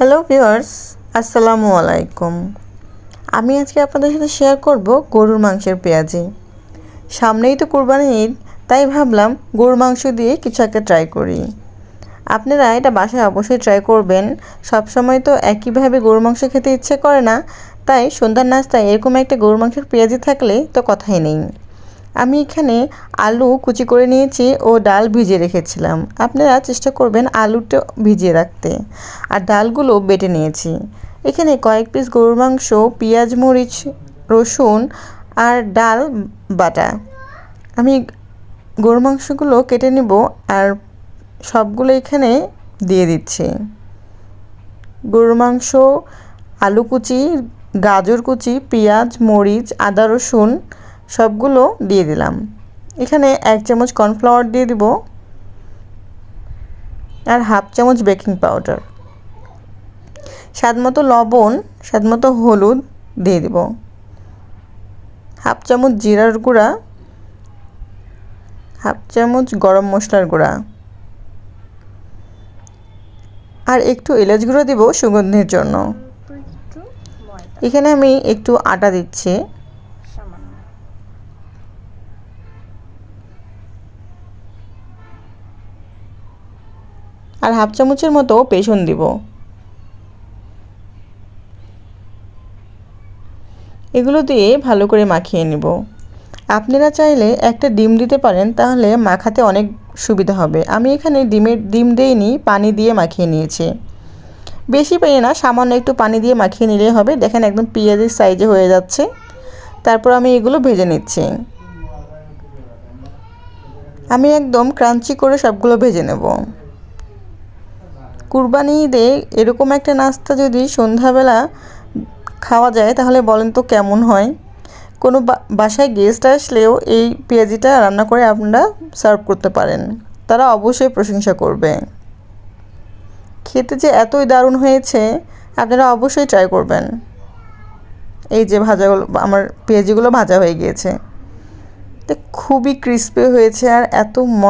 Hello viewers, আসসালামু আলাইকুম। আমি আজকে আপনাদের সাথে শেয়ার করব গরুর মাংসের পেঁয়াজি। সামনেই তো কুরবানি ঈদ, তাই ভাবলাম গরুর মাংস দিয়ে কিছু একটা ট্রাই করি। আপনারা এটা বাসায় অবশ্যই ট্রাই করবেন। সবসময় তো একইভাবে গরুর মাংস খেতে ইচ্ছে করে না, তাই সন্ধ্যার নাস্তায় এরকম একটা গরুর মাংসের পেঁয়াজি থাকলে তো কথাই নেই। আমি এখানে আলু কুচি করে নিয়েছি ও ডাল ভিজিয়ে রেখেছিলাম। আপনারা চেষ্টা করবেন আলুটা ভিজিয়ে রাখতে। আর ডালগুলো বেটে নিয়েছি। এখানে কয়েক পিস গরুর মাংস, পেঁয়াজ, মরিচ, রসুন আর ডাল বাটা। আমি গরুর মাংসগুলো কেটে নেব আর সবগুলো এখানে দিয়ে দিচ্ছি। গরুর মাংস, আলু কুচি, গাজর কুচি, পেঁয়াজ, মরিচ, আদা, রসুন সবগুলো দিয়ে দিলাম। এখানে 1 চামচ কর্নফ্লাওয়ার দিয়ে দিব আর 1/2 চামচ বেকিং পাউডার, স্বাদমতো লবণ, স্বাদমতো হলুদ দিয়ে দিব, 1/2 চামচ জিরার গুঁড়া, 1/2 চামচ গরম মশলার গুঁড়া আর একটু এলাচ গুঁড়ো দিব সুগন্ধের জন্য। এখানে আমি একটু আটা দিচ্ছি। আর 1/2 চামচের মতো বেসন দিব। এগুলো দিয়ে ভালো করে মাখিয়ে নিব। আপনারা চাইলে একটা ডিম দিতে পারেন, তাহলে মাখাতে অনেক সুবিধা হবে। আমি এখানে ডিম দেইনি, পানি দিয়ে মাখিয়ে নিয়েছি। বেশি পানি না, সামান্য একটু পানি দিয়ে মাখিয়ে নিলেই হবে। দেখেন একদম পেঁয়াজের সাইজে হয়ে যাচ্ছে। তারপর আমি এগুলো ভেজে নিচ্ছি। আমি একদম ক্রাঞ্চি করে সবগুলো ভেজে নেব। কুরবানি ঈদে এরকম একটা নাস্তা যদি সন্ধ্যাবেলা খাওয়া যায় তাহলে বলেন তো কেমন হয়। কোনো বাসায় গেস্ট আসলেও এই পেঁয়াজিটা রান্না করে আপনারা সার্ভ করতে পারেন, তারা অবশ্যই প্রশংসা করবে। খেতে যে এতই দারুণ হয়েছে, আপনারা অবশ্যই ট্রাই করবেন। এই যে ভাজাগুলো, আমার পেঁয়াজিগুলো ভাজা হয়ে গিয়েছে, খুবই ক্রিস্পি হয়েছে আর এত